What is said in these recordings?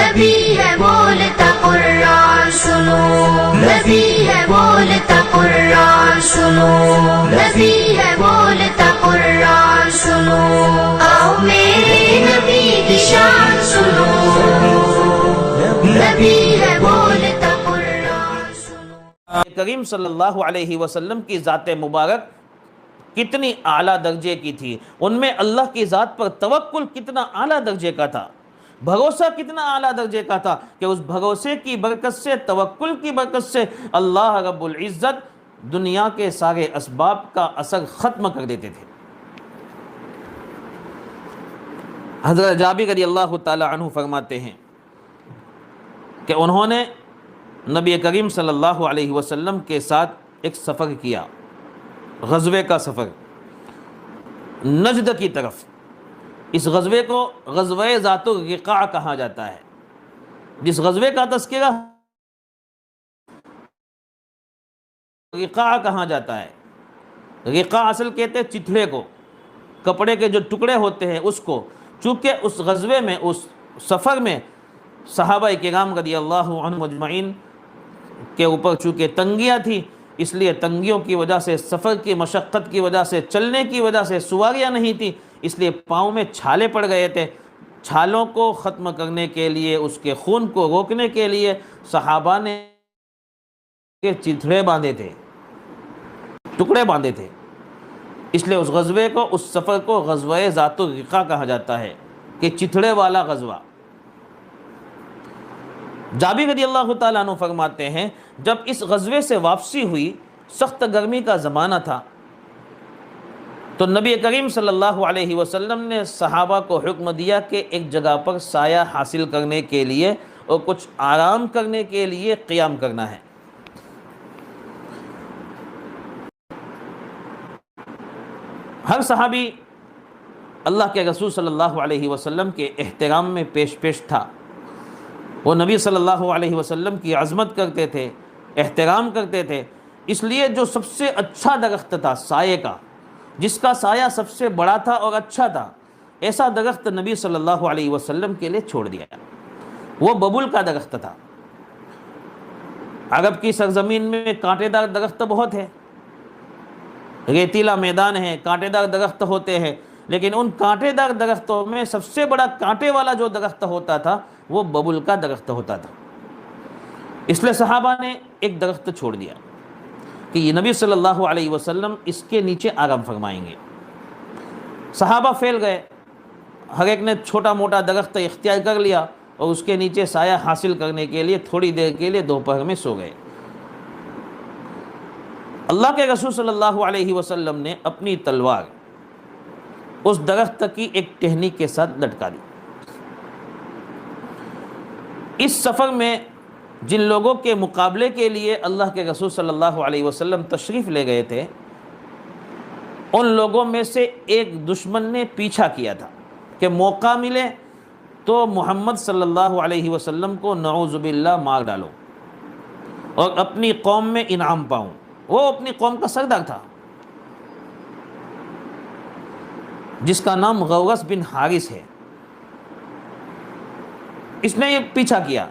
نبی ہے بولتا قرآن سنو، نبی ہے بولتا قرآن سنو، نبی ہے بولتا قرآن سنو، آؤ میرے نبی کی شان سنو، نبی ہے بولتا قرآن سنو۔ کریم صلی اللہ علیہ وسلم کی ذات مبارک کتنی اعلیٰ درجے کی تھی، ان میں اللہ کی ذات پر توکل کتنا اعلیٰ درجے کا تھا، بھروسہ کتنا اعلیٰ درجے کا تھا کہ اس بھروسے کی برکت سے، توکل کی برکت سے اللہ رب العزت دنیا کے سارے اسباب کا اثر ختم کر دیتے تھے۔ حضرت جابر رضی اللہ تعالی عنہ فرماتے ہیں کہ انہوں نے نبی کریم صلی اللہ علیہ وسلم کے ساتھ ایک سفر کیا، غزوے کا سفر نجد کی طرف۔ اس غزوے کو غزوہ ذات الرقاع کہا جاتا ہے۔ جس غزوے کا تذکرہ رقاع کہا جاتا ہے، رقاع اصل کہتے ہیں چتھڑے کو، کپڑے کے جو ٹکڑے ہوتے ہیں اس کو، چونکہ اس غزوے میں، اس سفر میں صحابہ کرام رضی اللہ عنہم اجمعین کے اوپر چونکہ تنگیاں تھیں، اس لیے تنگیوں کی وجہ سے، سفر کی مشقت کی وجہ سے، چلنے کی وجہ سے سواریاں نہیں تھیں، اس لیے پاؤں میں چھالے پڑ گئے تھے۔ چھالوں کو ختم کرنے کے لیے، اس کے خون کو روکنے کے لیے صحابہ نے چتھڑے باندھے تھے، ٹکڑے باندھے تھے۔ اس لیے اس غزوے کو، اس سفر کو غزوہ ذات الرقاع کہا جاتا ہے کہ چتھڑے والا غزوہ۔ جابر رضی اللہ تعالیٰ عنہ فرماتے ہیں جب اس غزوے سے واپسی ہوئی، سخت گرمی کا زمانہ تھا، تو نبی کریم صلی اللہ علیہ وسلم نے صحابہ کو حکم دیا کہ ایک جگہ پر سایہ حاصل کرنے کے لیے اور کچھ آرام کرنے کے لیے قیام کرنا ہے۔ ہر صحابی اللہ کے رسول صلی اللہ علیہ وسلم کے احترام میں پیش تھا۔ وہ نبی صلی اللہ علیہ وسلم کی عظمت کرتے تھے، احترام کرتے تھے، اس لیے جو سب سے اچھا درخت تھا سائے کا، جس کا سایہ سب سے بڑا تھا اور اچھا تھا، ایسا درخت نبی صلی اللہ علیہ وسلم کے لیے چھوڑ دیا۔ وہ ببول کا درخت تھا۔ عرب کی سرزمین میں کانٹے دار درخت بہت ہے، ریتیلا میدان ہے، کانٹے دار درخت ہوتے ہیں، لیکن ان کانٹے دار درختوں میں سب سے بڑا کانٹے والا جو درخت ہوتا تھا وہ ببول کا درخت ہوتا تھا۔ اس لیے صحابہ نے ایک درخت چھوڑ دیا کہ یہ نبی صلی اللہ علیہ وسلم اس کے نیچے آرام فرمائیں گے۔ صحابہ پھیل گئے، ہر ایک نے چھوٹا موٹا درخت اختیار کر لیا اور اس کے نیچے سایہ حاصل کرنے کے لیے تھوڑی دیر کے لیے دوپہر میں سو گئے۔ اللہ کے رسول صلی اللہ علیہ وسلم نے اپنی تلوار اس درخت کی ایک ٹہنی کے ساتھ لٹکا دی۔ اس سفر میں جن لوگوں کے مقابلے کے لیے اللہ کے رسول صلی اللہ علیہ وسلم تشریف لے گئے تھے، ان لوگوں میں سے ایک دشمن نے پیچھا کیا تھا کہ موقع ملے تو محمد صلی اللہ علیہ وسلم کو نعوذ باللہ مار ڈالو اور اپنی قوم میں انعام پاؤں۔ وہ اپنی قوم کا سردار تھا جس کا نام غوث بن حارث ہے۔ اس نے یہ پیچھا کیا،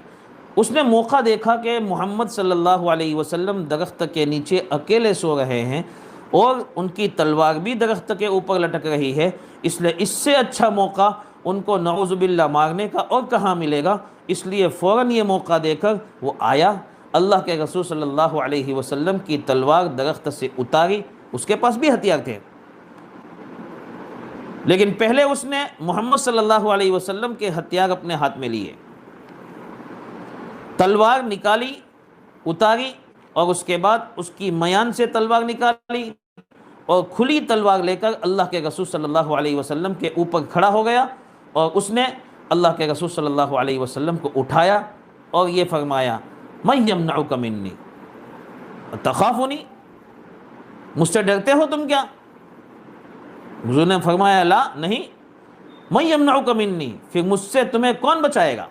اس نے موقع دیکھا کہ محمد صلی اللہ علیہ وسلم درخت کے نیچے اکیلے سو رہے ہیں اور ان کی تلوار بھی درخت کے اوپر لٹک رہی ہے، اس لیے اس سے اچھا موقع ان کو نعوذ باللہ مارنے کا اور کہاں ملے گا۔ اس لیے فوراً یہ موقع دے کر وہ آیا، اللہ کے رسول صلی اللہ علیہ وسلم کی تلوار درخت سے اتاری۔ اس کے پاس بھی ہتھیار تھے، لیکن پہلے اس نے محمد صلی اللہ علیہ وسلم کے ہتھیار اپنے ہاتھ میں لیے، تلوار نکالی، اتاری، اور اس کے بعد اس کی میان سے تلوار نکالی اور کھلی تلوار لے کر اللہ کے رسول صلی اللہ علیہ وسلم کے اوپر کھڑا ہو گیا، اور اس نے اللہ کے رسول صلی اللہ علیہ وسلم کو اٹھایا اور یہ فرمایا، مَن یمنعک منی تخافنی، مجھ سے ڈرتے ہو تم کیا؟ حضور نے فرمایا لا، نہیں، مَن یمنعک منی، پھر مجھ سے تمہیں کون بچائے گا؟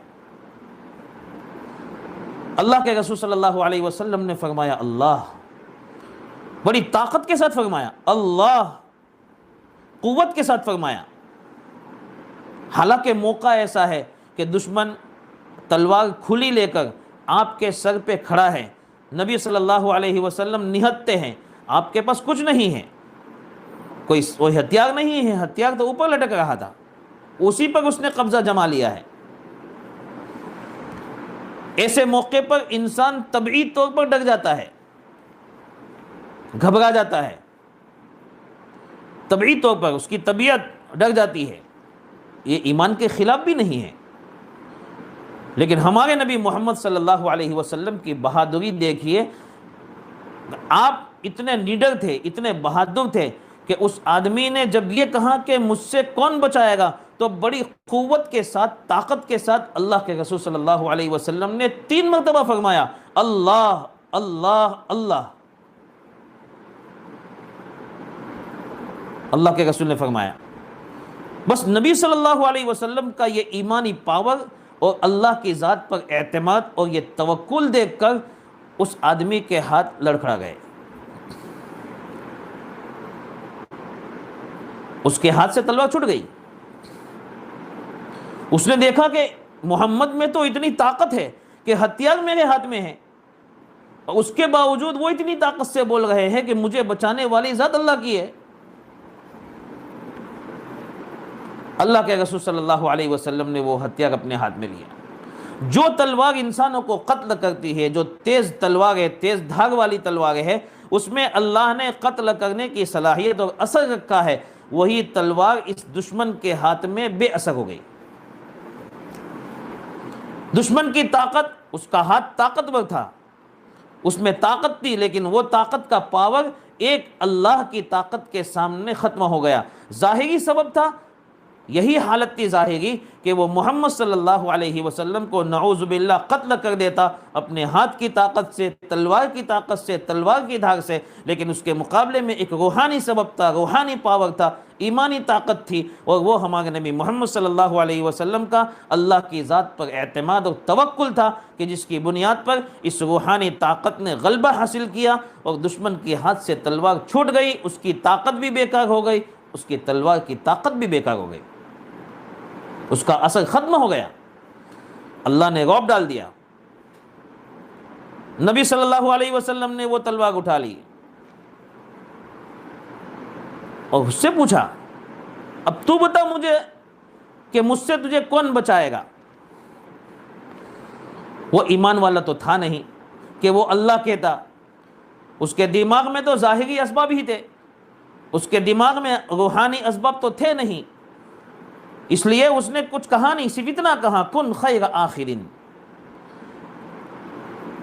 اللہ کے رسول صلی اللہ علیہ وسلم نے فرمایا اللہ، بڑی طاقت کے ساتھ فرمایا اللہ، قوت کے ساتھ فرمایا۔ حالانکہ موقع ایسا ہے کہ دشمن تلوار کھلی لے کر آپ کے سر پہ کھڑا ہے، نبی صلی اللہ علیہ وسلم نہتے ہیں، آپ کے پاس کچھ نہیں ہے، کوئی ہتھیار نہیں ہے، ہتھیار تو اوپر لٹک رہا تھا، اسی پر اس نے قبضہ جما لیا ہے۔ ایسے موقع پر انسان طبعی طور پر ڈر جاتا ہے، گھبرا جاتا ہے، طبعی طور پر اس کی طبیعت ڈر جاتی ہے، یہ ایمان کے خلاف بھی نہیں ہے۔ لیکن ہمارے نبی محمد صلی اللہ علیہ وسلم کی بہادری دیکھیے، آپ اتنے نیڈر تھے، اتنے بہادر تھے کہ اس آدمی نے جب یہ کہا کہ مجھ سے کون بچائے گا، تو بڑی قوت کے ساتھ، طاقت کے ساتھ اللہ کے رسول صلی اللہ علیہ وسلم نے 3 مرتبہ فرمایا اللہ اللہ اللہ۔ اللہ کے رسول نے فرمایا۔ بس نبی صلی اللہ علیہ وسلم کا یہ ایمانی پاور اور اللہ کی ذات پر اعتماد اور یہ توکل دیکھ کر اس آدمی کے ہاتھ لڑکھڑا گئے، اس کے ہاتھ سے تلوار چھوٹ گئی۔ اس نے دیکھا کہ محمد میں تو اتنی طاقت ہے کہ ہتھیار میرے ہاتھ میں ہے، اور اس کے باوجود وہ اتنی طاقت سے بول رہے ہیں کہ مجھے بچانے والی ذات اللہ کی ہے۔ اللہ کے رسول صلی اللہ علیہ وسلم نے وہ ہتھیار اپنے ہاتھ میں لیا۔ جو تلوار انسانوں کو قتل کرتی ہے، جو تیز تلوار ہے، تیز دھاگ والی تلوار ہے، اس میں اللہ نے قتل کرنے کی صلاحیت اور اثر رکھا ہے، وہی تلوار اس دشمن کے ہاتھ میں بے اثر ہو گئی۔ دشمن کی طاقت، اس کا ہاتھ طاقتور تھا، اس میں طاقت تھی، لیکن وہ طاقت کا پاور ایک اللہ کی طاقت کے سامنے ختم ہو گیا۔ ظاہری سبب تھا، یہی حالت تھی ظاہری کہ وہ محمد صلی اللہ علیہ وسلم کو نعوذ باللہ قتل کر دیتا اپنے ہاتھ کی طاقت سے، تلوار کی طاقت سے، تلوار کی دھاگ سے، لیکن اس کے مقابلے میں ایک روحانی سبب تھا، روحانی پاور تھا، ایمانی طاقت تھی، اور وہ ہمارے نبی محمد صلی اللہ علیہ وسلم کا اللہ کی ذات پر اعتماد اور توکل تھا، کہ جس کی بنیاد پر اس روحانی طاقت نے غلبہ حاصل کیا اور دشمن کے ہاتھ سے تلوار چھوٹ گئی، اس کی طاقت بھی بیکار ہو گئی، اس کی تلوار کی طاقت بھی بیکار ہو گئی، اس کا اثر ختم ہو گیا، اللہ نے رعب ڈال دیا۔ نبی صلی اللہ علیہ وسلم نے وہ تلوار اٹھا لی اور اس سے پوچھا اب تو بتا مجھے کہ مجھ سے تجھے کون بچائے گا۔ وہ ایمان والا تو تھا نہیں کہ وہ اللہ کہتا، اس کے دماغ میں تو ظاہری اسباب ہی تھے، اس کے دماغ میں روحانی اسباب تو تھے نہیں، اس لیے اس نے کچھ کہا نہیں، صرف اتنا کہا کن خیر آخرین،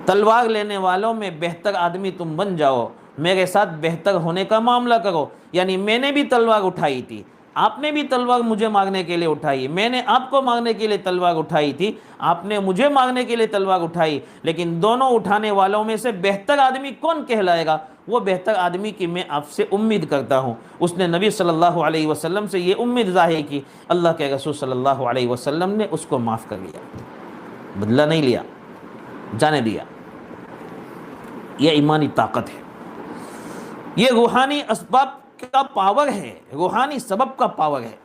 تلوار لینے والوں میں بہتر آدمی تم بن جاؤ، میرے ساتھ بہتر ہونے کا معاملہ کرو۔ یعنی میں نے بھی تلوار اٹھائی تھی، آپ نے بھی تلوار مجھے مارنے کے لیے اٹھائی، میں نے آپ کو مارنے کے لیے تلوار اٹھائی تھی، آپ نے مجھے مارنے کے لیے تلوار اٹھائی، لیکن دونوں اٹھانے والوں میں سے بہتر آدمی کون کہلائے گا؟ وہ بہتر آدمی کی میں آپ سے امید کرتا ہوں۔ اس نے نبی صلی اللہ علیہ وسلم سے یہ امید ظاہر کی، اللہ کے رسول صلی اللہ علیہ وسلم نے اس کو معاف کر لیا، بدلہ نہیں لیا، جانے دیا۔ یہ ایمانی طاقت ہے، یہ روحانی اسباب کا پاور ہے، روحانی سبب کا پاور ہے۔